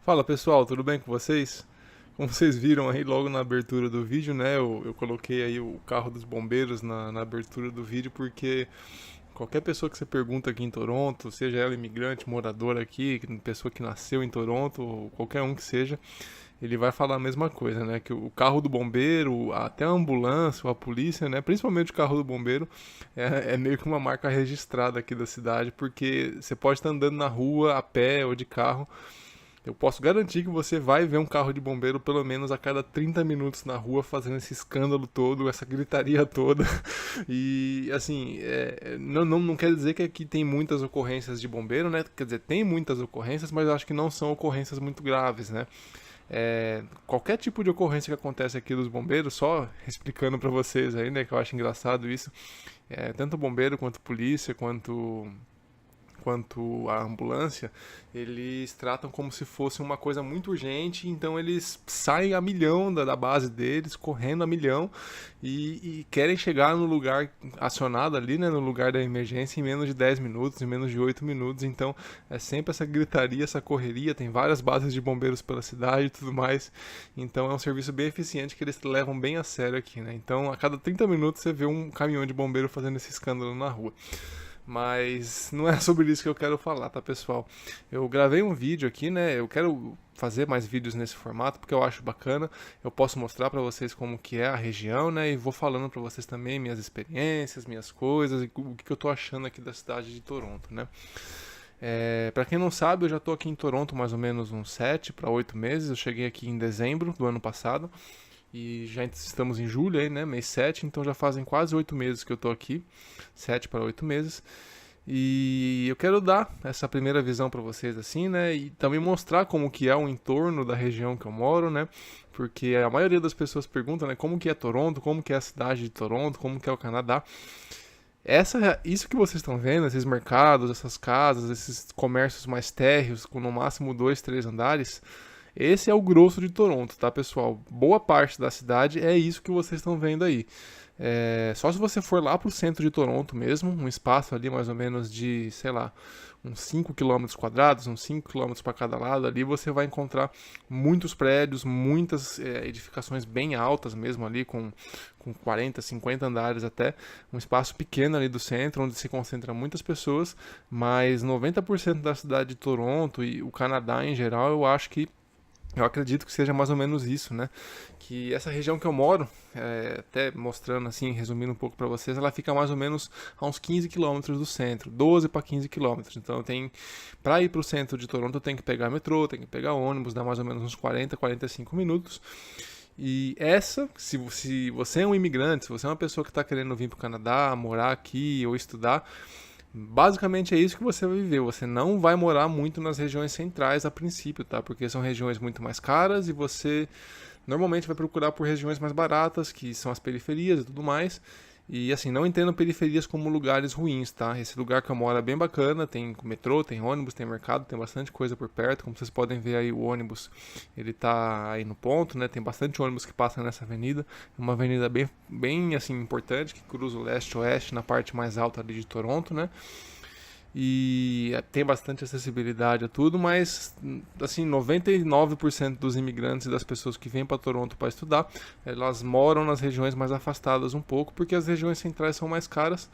Fala pessoal, tudo bem com vocês? Como vocês viram aí logo na abertura do vídeo, né? Eu coloquei aí o carro dos bombeiros na abertura do vídeo porque qualquer pessoa que você pergunta aqui em Toronto, seja ela imigrante, moradora aqui, pessoa que nasceu em Toronto, ou qualquer um que seja, ele vai falar a mesma coisa, né? Que o carro do bombeiro, até a ambulância ou a polícia, né? Principalmente o carro do bombeiro, é meio que uma marca registrada aqui da cidade, porque você pode estar andando na rua, a pé ou de carro. Eu posso garantir que você vai ver um carro de bombeiro pelo menos a cada 30 minutos na rua fazendo esse escândalo todo, essa gritaria toda. E assim, não quer dizer que aqui tem muitas ocorrências de bombeiro, né? Quer dizer, tem muitas ocorrências, mas eu acho que não são ocorrências muito graves, né? Qualquer tipo de ocorrência que acontece aqui dos bombeiros, só explicando pra vocês aí, né? Que eu acho engraçado isso. Tanto bombeiro quanto polícia, quanto a ambulância, eles tratam como se fosse uma coisa muito urgente, então eles saem a milhão da base deles, correndo a milhão, e querem chegar no lugar acionado ali, né, no lugar da emergência em menos de 10 minutos, em menos de 8 minutos, então é sempre essa gritaria, essa correria, tem várias bases de bombeiros pela cidade e tudo mais, então é um serviço bem eficiente que eles levam bem a sério aqui, né, então a cada 30 minutos você vê um caminhão de bombeiro fazendo esse escândalo na rua. Mas não é sobre isso que eu quero falar, tá, pessoal? Eu gravei um vídeo aqui, né? Eu quero fazer mais vídeos nesse formato porque eu acho bacana. Eu posso mostrar pra vocês como que é a região, né? E vou falando pra vocês também minhas experiências, minhas coisas e o que eu tô achando aqui da cidade de Toronto, né? Para quem não sabe, eu já tô aqui em Toronto mais ou menos uns 7 para 8 meses. Eu cheguei aqui em dezembro do ano passado. E já estamos em julho aí, né? Mês 7, então já fazem quase 8 meses que eu tô aqui. 7 para 8 meses. E eu quero dar essa primeira visão para vocês assim, né? E também mostrar como que é o entorno da região que eu moro, né? Porque a maioria das pessoas pergunta, né? Como que é Toronto, como que é a cidade de Toronto, como que é o Canadá. Isso que vocês estão vendo, esses mercados, essas casas, esses comércios mais térreos, com no máximo 2, 3 andares, esse é o grosso de Toronto, tá, pessoal? Boa parte da cidade é isso que vocês estão vendo aí. Só se você for lá pro centro de Toronto mesmo, um espaço ali mais ou menos de, sei lá, uns 5 quilômetros quadrados, uns 5 quilômetros para cada lado, ali você vai encontrar muitos prédios, muitas edificações bem altas mesmo ali, com 40, 50 andares até, um espaço pequeno ali do centro, onde se concentra muitas pessoas, mas 90% da cidade de Toronto e o Canadá em geral, eu acredito que seja mais ou menos isso, né? Que essa região que eu moro, até mostrando assim, resumindo um pouco para vocês, ela fica mais ou menos a uns 15 quilômetros do centro, 12 para 15 quilômetros. Então para ir para o centro de Toronto, eu tenho que pegar metrô, tenho que pegar ônibus, dá mais ou menos uns 40, 45 minutos. E se você é um imigrante, se você é uma pessoa que está querendo vir para o Canadá, morar aqui ou estudar, basicamente é isso que você vai viver. Você não vai morar muito nas regiões centrais a princípio, tá? Porque são regiões muito mais caras e você normalmente vai procurar por regiões mais baratas, que são as periferias e tudo mais. E assim, não entendo periferias como lugares ruins, tá? Esse lugar que eu moro é bem bacana, tem metrô, tem ônibus, tem mercado, tem bastante coisa por perto. Como vocês podem ver aí, o ônibus, ele tá aí no ponto, né? Tem bastante ônibus que passa nessa avenida. É uma avenida bem assim, importante, que cruza o leste-oeste na parte mais alta ali de Toronto, né? E tem bastante acessibilidade a tudo, mas assim, 99% dos imigrantes e das pessoas que vêm para Toronto para estudar, elas moram nas regiões mais afastadas um pouco, porque as regiões centrais são mais caras.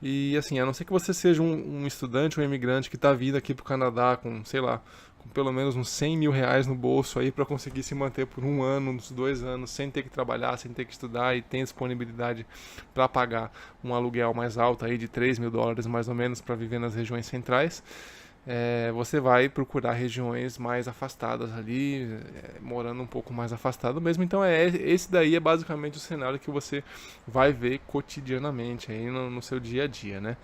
E assim, a não ser que você seja um estudante ou um imigrante que está vindo aqui para o Canadá com, sei lá, com pelo menos uns 100 mil reais no bolso aí para conseguir se manter por um ano, uns 2 anos, sem ter que trabalhar, sem ter que estudar e tem disponibilidade para pagar um aluguel mais alto aí de 3 mil dólares mais ou menos para viver nas regiões centrais. Você vai procurar regiões mais afastadas ali, morando um pouco mais afastado mesmo. Então esse daí é basicamente o cenário que você vai ver cotidianamente aí no seu dia a dia, né?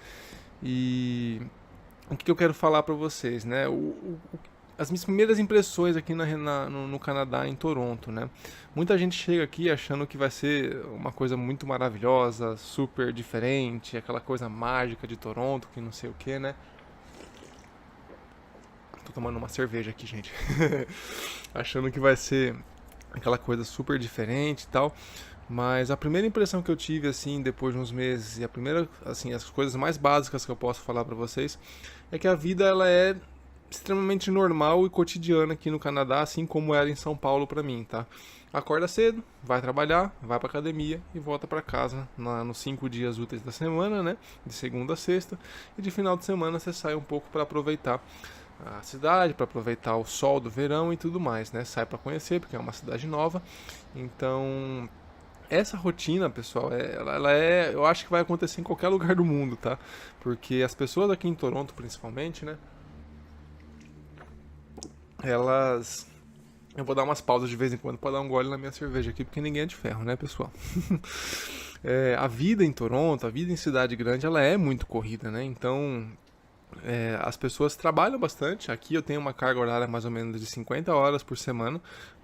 E o que eu quero falar para vocês, né? as minhas primeiras impressões aqui no Canadá, em Toronto, né? Muita gente chega aqui achando que vai ser uma coisa muito maravilhosa, super diferente, aquela coisa mágica de Toronto, que não sei o que, né? Tô tomando uma cerveja aqui, gente. Achando que vai ser aquela coisa super diferente e tal. Mas a primeira impressão que eu tive, assim, depois de uns meses, e a primeira, assim, as coisas mais básicas que eu posso falar pra vocês, é que a vida, ela é extremamente normal e cotidiana aqui no Canadá, assim como era em São Paulo pra mim, tá? Acorda cedo, vai trabalhar, vai pra academia e volta pra casa nos 5 dias úteis da semana, né? De segunda a sexta. E de final de semana você sai um pouco pra aproveitar a cidade, para aproveitar o sol do verão e tudo mais, né? Sai para conhecer, porque é uma cidade nova. Então, essa rotina, pessoal, ela é, eu acho que vai acontecer em qualquer lugar do mundo, tá? Porque as pessoas aqui em Toronto, principalmente, né? Elas, eu vou dar umas pausas de vez em quando para dar um gole na minha cerveja aqui, porque ninguém é de ferro, né, pessoal? A vida em Toronto, a vida em cidade grande, ela é muito corrida, né? Então, as pessoas trabalham bastante. Aqui eu tenho uma carga horária mais ou menos de 50 horas por semana.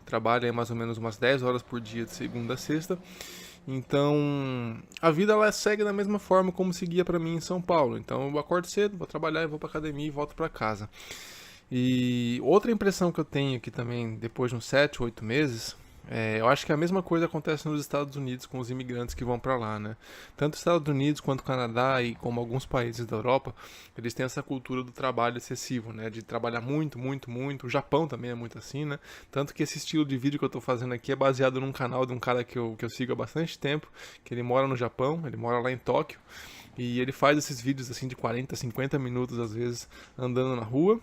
Trabalho aí mais ou menos umas 10 horas por dia de segunda a sexta. Então, a vida ela segue da mesma forma como seguia para mim em São Paulo. Então, eu acordo cedo, vou trabalhar, vou para academia e volto para casa. E outra impressão que eu tenho aqui também, depois de uns 7, 8 meses, eu acho que a mesma coisa acontece nos Estados Unidos com os imigrantes que vão para lá, né? Tanto os Estados Unidos quanto o Canadá e como alguns países da Europa, eles têm essa cultura do trabalho excessivo, né? De trabalhar muito, muito, muito. O Japão também é muito assim, né? Tanto que esse estilo de vídeo que eu tô fazendo aqui é baseado num canal de um cara que eu sigo há bastante tempo, que ele mora no Japão, ele mora lá em Tóquio, e ele faz esses vídeos assim de 40, 50 minutos às vezes andando na rua,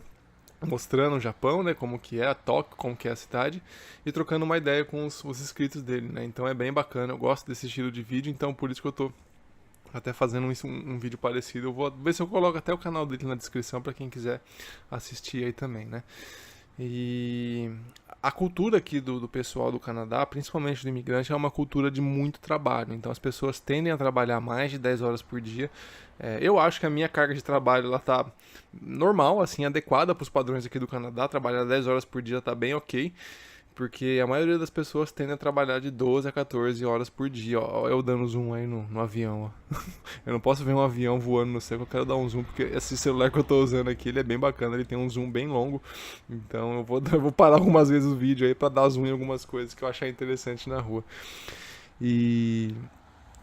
mostrando o Japão, né, como que é a Tóquio, como que é a cidade, e trocando uma ideia com os inscritos dele, né, então é bem bacana, eu gosto desse estilo de vídeo, então por isso que eu tô até fazendo um vídeo parecido, eu vou ver se eu coloco até o canal dele na descrição para quem quiser assistir aí também, né. E a cultura aqui do pessoal do Canadá, principalmente do imigrante, é uma cultura de muito trabalho. Então as pessoas tendem a trabalhar mais de 10 horas por dia. Eu acho que a minha carga de trabalho ela tá normal, assim, adequada para os padrões aqui do Canadá. Trabalhar 10 horas por dia tá bem ok. Porque a maioria das pessoas tende a trabalhar de 12 a 14 horas por dia. Ó, eu dando zoom aí no avião, ó. Eu não posso ver um avião voando no céu, eu quero dar um zoom, porque esse celular que eu tô usando aqui, ele é bem bacana, ele tem um zoom bem longo. Então eu vou parar algumas vezes o vídeo aí pra dar zoom em algumas coisas que eu achar interessante na rua. E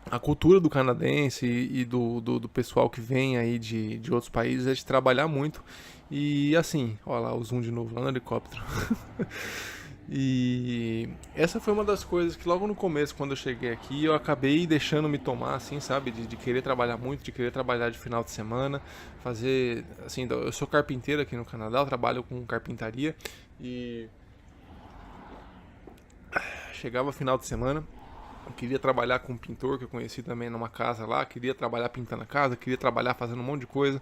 a cultura do canadense e do pessoal que vem aí de outros países é de trabalhar muito. E assim, ó lá o zoom de novo, lá no helicóptero. E essa foi uma das coisas que logo no começo, quando eu cheguei aqui, eu acabei deixando me tomar, assim, sabe? De querer trabalhar muito, de querer trabalhar de final de semana, fazer, assim, eu sou carpinteiro aqui no Canadá, eu trabalho com carpintaria e chegava final de semana, eu queria trabalhar com um pintor que eu conheci também numa casa lá, queria trabalhar pintando a casa, queria trabalhar fazendo um monte de coisa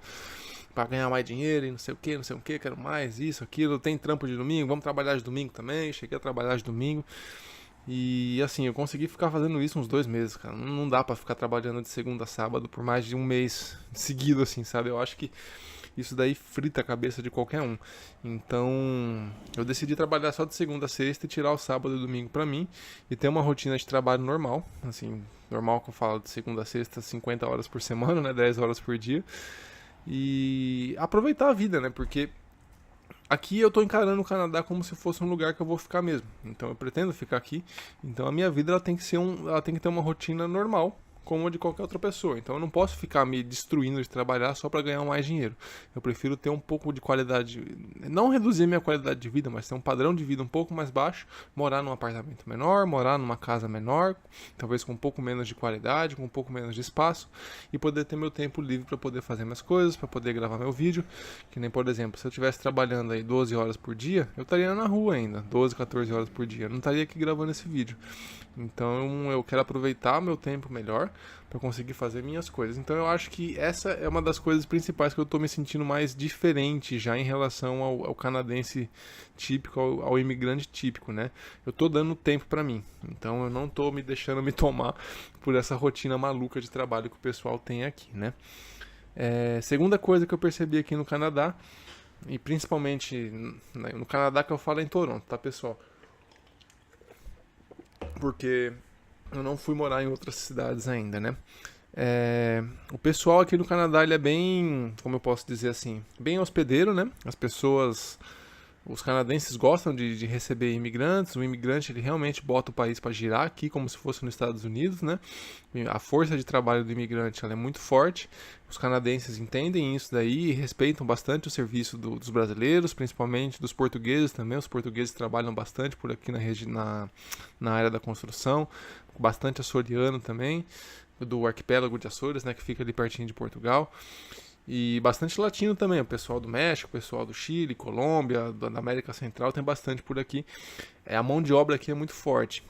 para ganhar mais dinheiro e não sei o que, não sei o que, quero mais isso, aquilo, tem trampo de domingo, vamos trabalhar de domingo também, cheguei a trabalhar de domingo e assim, eu consegui ficar fazendo isso uns 2 meses, cara, não dá para ficar trabalhando de segunda a sábado por mais de um mês seguido assim, sabe, eu acho que isso daí frita a cabeça de qualquer um. Então, eu decidi trabalhar só de segunda a sexta e tirar o sábado e o domingo pra mim e ter uma rotina de trabalho normal, assim, normal que eu falo de segunda a sexta, 50 horas por semana, né, 10 horas por dia. E aproveitar a vida, né? Porque aqui eu tô encarando o Canadá como se fosse um lugar que eu vou ficar mesmo. Então eu pretendo ficar aqui. Então a minha vida ela tem que ser ela tem que ter uma rotina normal, como a de qualquer outra pessoa. Então eu não posso ficar me destruindo de trabalhar só para ganhar mais dinheiro. Eu prefiro ter um pouco de qualidade, não reduzir minha qualidade de vida, mas ter um padrão de vida um pouco mais baixo, morar num apartamento menor, morar numa casa menor, talvez com um pouco menos de qualidade, com um pouco menos de espaço e poder ter meu tempo livre para poder fazer minhas coisas, para poder gravar meu vídeo, que nem por exemplo, se eu estivesse trabalhando aí 12 horas por dia, eu estaria na rua ainda, 12, 14 horas por dia, eu não estaria aqui gravando esse vídeo. Então eu quero aproveitar meu tempo melhor para conseguir fazer minhas coisas. Então eu acho que essa é uma das coisas principais que eu tô me sentindo mais diferente já em relação ao canadense típico, ao imigrante típico, né? Eu tô dando tempo para mim. Então eu não tô me deixando me tomar por essa rotina maluca de trabalho que o pessoal tem aqui, né? Segunda coisa que eu percebi aqui no Canadá e principalmente no Canadá, que eu falo é em Toronto, tá, pessoal? Porque eu não fui morar em outras cidades ainda, né? O pessoal aqui no Canadá, ele é bem, como eu posso dizer assim, bem hospedeiro, né? Os canadenses gostam de receber imigrantes. O imigrante, ele realmente bota o país para girar aqui, como se fosse nos Estados Unidos, né? A força de trabalho do imigrante, ela é muito forte. Os canadenses entendem isso daí e respeitam bastante o serviço dos brasileiros, principalmente dos portugueses também. Os portugueses trabalham bastante por aqui na área da construção, bastante açoriano também, do arquipélago de Açores, né, que fica ali pertinho de Portugal. E bastante latino também, o pessoal do México, o pessoal do Chile, Colômbia, da América Central, tem bastante por aqui. A mão de obra aqui é muito forte.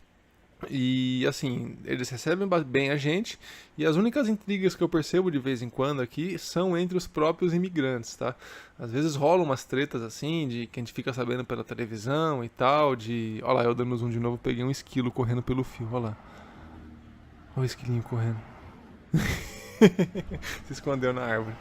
E assim, eles recebem bem a gente, e as únicas intrigas que eu percebo de vez em quando aqui são entre os próprios imigrantes, tá? Às vezes rolam umas tretas assim, de que a gente fica sabendo pela televisão e tal, de... Olha lá, eu dando zoom de novo, peguei um esquilo correndo pelo fio, olha lá. Olha o esquilinho correndo. Se escondeu na árvore.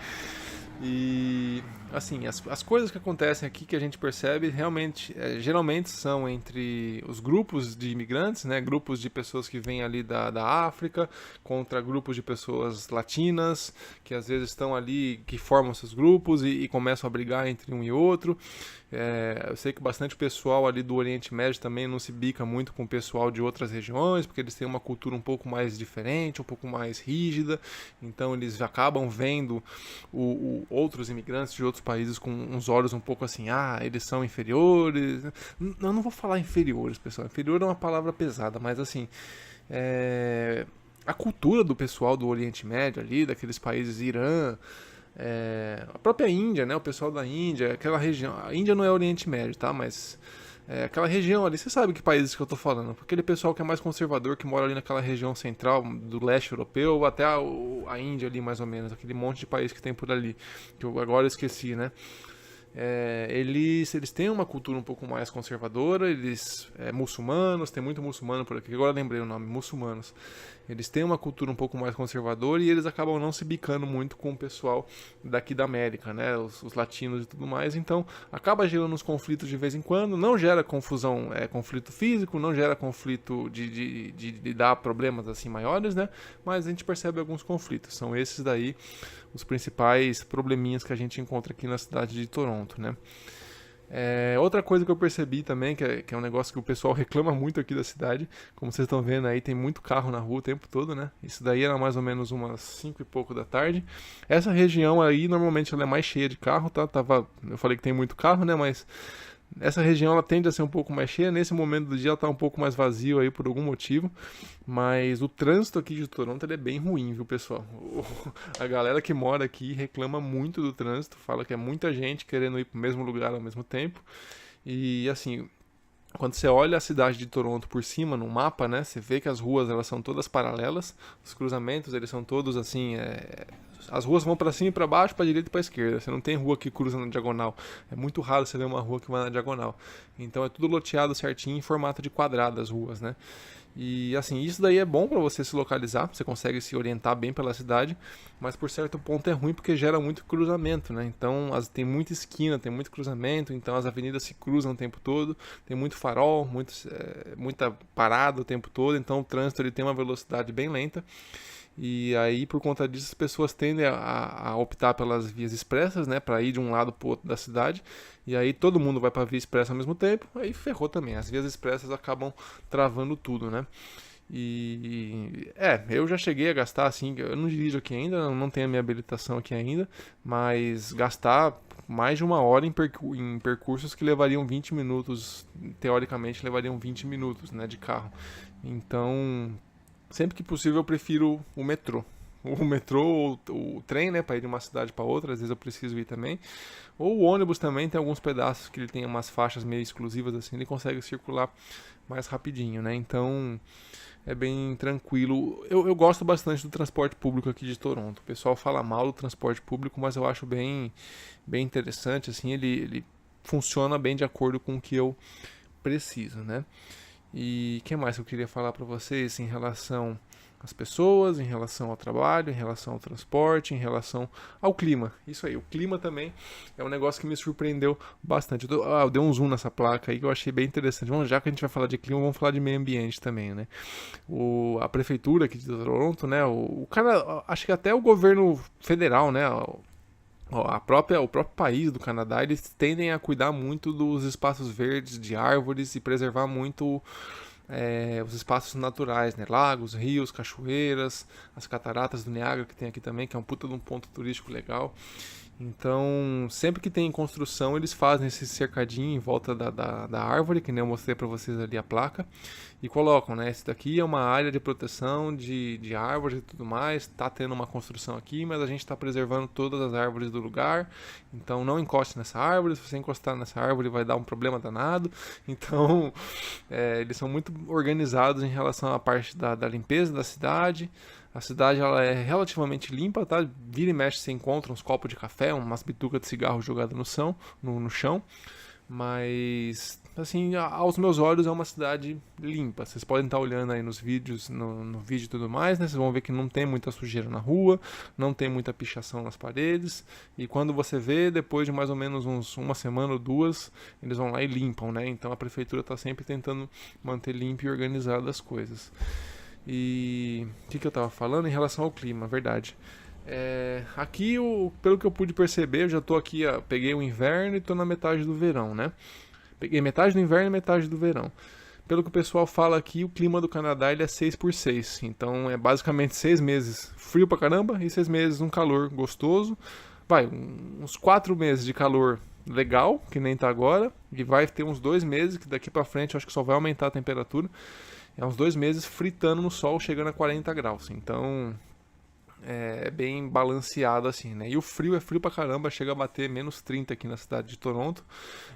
E assim, as coisas que acontecem aqui que a gente percebe realmente, geralmente são entre os grupos de imigrantes, né, grupos de pessoas que vêm ali da África contra grupos de pessoas latinas, que às vezes estão ali, que formam seus grupos e começam a brigar entre um e outro. Eu sei que bastante pessoal ali do Oriente Médio também não se bica muito com o pessoal de outras regiões, porque eles têm uma cultura um pouco mais diferente, um pouco mais rígida, então eles acabam vendo outros imigrantes de outros países com uns olhos um pouco assim, eles são inferiores. Eu não vou falar inferiores, pessoal, inferior é uma palavra pesada, mas assim, a cultura do pessoal do Oriente Médio ali, daqueles países Irã, a própria Índia, né? O pessoal da Índia, aquela região. A Índia não é Oriente Médio, tá? Mas aquela região ali, você sabe que países que eu tô falando. Aquele pessoal que é mais conservador, que mora ali naquela região central do leste europeu, até a Índia ali mais ou menos, aquele monte de país que tem por ali, que eu agora esqueci, né? Eles têm uma cultura um pouco mais conservadora, muçulmanos, tem muito muçulmano por aqui, agora lembrei o nome, muçulmanos. Eles têm uma cultura um pouco mais conservadora e eles acabam não se bicando muito com o pessoal daqui da América, né, os latinos e tudo mais, então acaba gerando uns conflitos de vez em quando, não gera confusão, conflito físico, não gera conflito de dar problemas assim maiores, né, mas a gente percebe alguns conflitos, são esses daí os principais probleminhas que a gente encontra aqui na cidade de Toronto, né. Outra coisa que eu percebi também, que é um negócio que o pessoal reclama muito aqui da cidade, como vocês estão vendo aí, tem muito carro na rua o tempo todo, né? Isso daí era mais ou menos umas 5 e pouco da tarde. Essa região aí, normalmente ela é mais cheia de carro, tá? Eu falei que tem muito carro, né? Mas essa região ela tende a ser um pouco mais cheia. Nesse momento do dia ela tá um pouco mais vazio aí por algum motivo. Mas o trânsito aqui de Toronto ele é bem ruim, viu, pessoal? A galera que mora aqui reclama muito do trânsito, fala que é muita gente querendo ir pro mesmo lugar ao mesmo tempo. E assim, quando você olha a cidade de Toronto por cima no mapa, né, você vê que as ruas elas são todas paralelas, os cruzamentos eles são todos assim, as ruas vão para cima e para baixo, para direita e para esquerda. Você não tem rua que cruza na diagonal. É muito raro você ver uma rua que vai na diagonal. Então é tudo loteado certinho em formato de quadrado as ruas, né? E assim, isso daí é bom para você se localizar, você consegue se orientar bem pela cidade, mas por certo ponto é ruim porque gera muito cruzamento, né? Então tem muita esquina, tem muito cruzamento, então as avenidas se cruzam o tempo todo, tem muito farol, muita parada o tempo todo, então o trânsito ele tem uma velocidade bem lenta. E aí, por conta disso, as pessoas tendem a optar pelas vias expressas, né, para ir de um lado para o outro da cidade. E aí todo mundo vai para a via expressa ao mesmo tempo, aí ferrou também. As vias expressas acabam travando tudo, né? Eu já cheguei a gastar assim, eu não dirijo aqui ainda, não tenho a minha habilitação aqui ainda, mas gastar mais de uma hora em percursos que levariam 20 minutos, teoricamente levariam 20 minutos, né, de carro. Então, sempre que possível eu prefiro o metrô. O metrô ou o trem, né, para ir de uma cidade para outra, às vezes eu preciso ir também. Ou o ônibus também, tem alguns pedaços que ele tem umas faixas meio exclusivas assim, ele consegue circular mais rapidinho, né? Então é bem tranquilo. Eu gosto bastante do transporte público aqui de Toronto. O pessoal fala mal do transporte público, mas eu acho bem interessante, assim, ele funciona bem de acordo com o que eu preciso, né? E o que mais eu queria falar para vocês em relação às pessoas, em relação ao trabalho, em relação ao transporte, em relação ao clima. Isso aí, o clima também é um negócio que me surpreendeu bastante. Eu dei um zoom nessa placa aí que eu achei bem interessante. Bom, já que a gente vai falar de clima, vamos falar de meio ambiente também, né? A prefeitura aqui de Toronto, né? O cara, acho que até o governo federal, né? O próprio país do Canadá, eles tendem a cuidar muito dos espaços verdes, de árvores e preservar muito os espaços naturais, né? Lagos, rios, cachoeiras, as cataratas do Niágara que tem aqui também, que é um puta de um ponto turístico legal. Então, sempre que tem construção, eles fazem esse cercadinho em volta da árvore, que nem eu mostrei para vocês ali a placa, e colocam, né? Esse daqui é uma área de proteção de árvores e tudo mais. Tá tendo uma construção aqui, mas a gente está preservando todas as árvores do lugar. Então, não encoste nessa árvore. Se você encostar nessa árvore, vai dar um problema danado. Então, eles são muito organizados em relação à parte da limpeza da cidade. A cidade ela é relativamente limpa, tá? Vira e mexe você encontra uns copos de café, umas bitucas de cigarro jogadas no chão. Mas, assim, aos meus olhos é uma cidade limpa. Vocês podem estar olhando aí nos vídeos, no vídeo e tudo mais, né? Vocês vão ver que não tem muita sujeira na rua, não tem muita pichação nas paredes. E quando você vê, depois de mais ou menos uma semana ou duas, eles vão lá e limpam, né? Então a prefeitura está sempre tentando manter limpo e organizado as coisas. E o que eu estava falando em relação ao clima, verdade. Aqui, pelo que eu pude perceber, eu já estou aqui, peguei o inverno e estou na metade do verão, né? Peguei metade do inverno e metade do verão. Pelo que o pessoal fala aqui, o clima do Canadá ele é 6x6. Então é basicamente 6 meses frio pra caramba e 6 meses um calor gostoso. Vai, uns 4 meses de calor legal, que nem tá agora. E vai ter uns 2 meses, que daqui pra frente eu acho que só vai aumentar a temperatura. É uns 2 meses fritando no sol, chegando a 40 graus. Então é bem balanceado assim, né? E o frio é frio pra caramba, chega a bater menos 30 aqui na cidade de Toronto,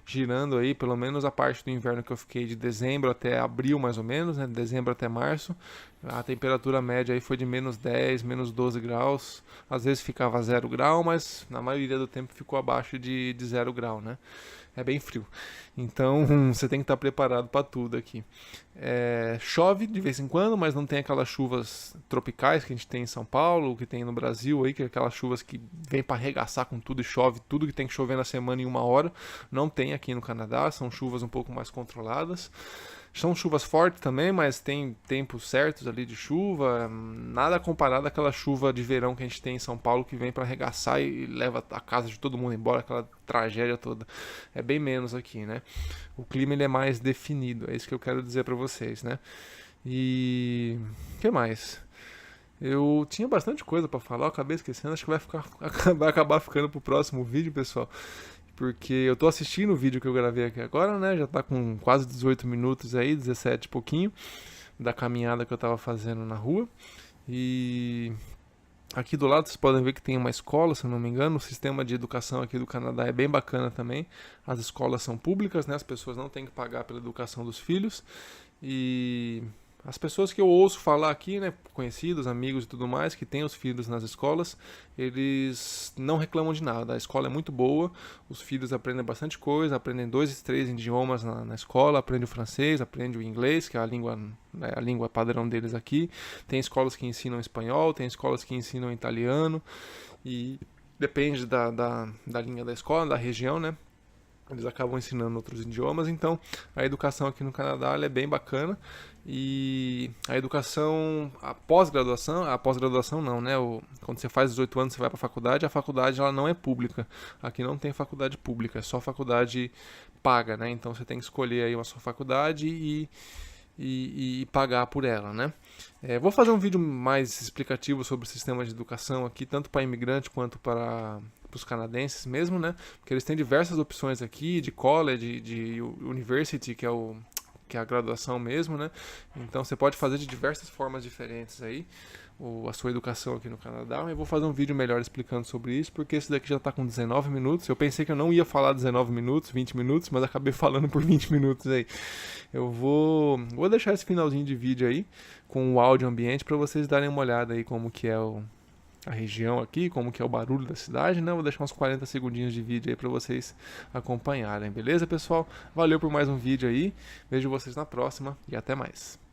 girando aí pelo menos a parte do inverno que eu fiquei de dezembro até abril mais ou menos, né? De dezembro até março. A temperatura média aí foi de menos 10, menos 12 graus. Às vezes ficava 0 grau, mas na maioria do tempo ficou abaixo de 0 grau, né? É bem frio. Então você tem que estar preparado para tudo aqui. Chove de vez em quando, mas não tem aquelas chuvas tropicais que a gente tem em São Paulo, que tem no Brasil aí, que é aquelas chuvas que vem para arregaçar com tudo e chove tudo que tem que chover na semana em 1 hora. Não tem aqui no Canadá, são chuvas um pouco mais controladas. São chuvas fortes também, mas tem tempos certos ali de chuva. Nada comparado àquela chuva de verão que a gente tem em São Paulo, que vem para arregaçar e leva a casa de todo mundo embora, aquela tragédia toda. É bem menos aqui, né? O clima ele é mais definido, é isso que eu quero dizer para vocês, né? E o que mais? Eu tinha bastante coisa para falar, eu acabei esquecendo, acho que vai acabar ficando pro próximo vídeo, pessoal. Porque eu tô assistindo o vídeo que eu gravei aqui agora, né? Já tá com quase 18 minutos aí, 17 e pouquinho, da caminhada que eu tava fazendo na rua. E aqui do lado vocês podem ver que tem uma escola, se eu não me engano. O sistema de educação aqui do Canadá é bem bacana também. As escolas são públicas, né? As pessoas não têm que pagar pela educação dos filhos. E as pessoas que eu ouço falar aqui, né, conhecidos, amigos e tudo mais, que têm os filhos nas escolas, eles não reclamam de nada. A escola é muito boa, os filhos aprendem bastante coisa, aprendem 2 e 3 idiomas na escola, aprendem o francês, aprendem o inglês, que é a língua, né, a língua padrão deles aqui. Tem escolas que ensinam espanhol, tem escolas que ensinam italiano, e depende da linha da escola, da região, né? Eles acabam ensinando outros idiomas, então a educação aqui no Canadá ela é bem bacana. E a educação, a pós-graduação não, né? Quando você faz 18 anos você vai para a faculdade ela não é pública. Aqui não tem faculdade pública, é só faculdade paga, né? Então você tem que escolher aí uma sua faculdade e pagar por ela, né? Vou fazer um vídeo mais explicativo sobre o sistema de educação aqui, tanto para imigrante quanto para os canadenses mesmo, né? Porque eles têm diversas opções aqui, de college, de university, que é a graduação mesmo, né? Então você pode fazer de diversas formas diferentes aí a sua educação aqui no Canadá. Eu vou fazer um vídeo melhor explicando sobre isso, porque esse daqui já está com 19 minutos. Eu pensei que eu não ia falar 19 minutos, 20 minutos, mas acabei falando por 20 minutos aí. Eu vou deixar esse finalzinho de vídeo aí com o áudio ambiente para vocês darem uma olhada aí como que é a região aqui, como que é o barulho da cidade, né? Vou deixar uns 40 segundinhos de vídeo aí para vocês acompanharem, beleza, pessoal? Valeu por mais um vídeo aí, vejo vocês na próxima e até mais.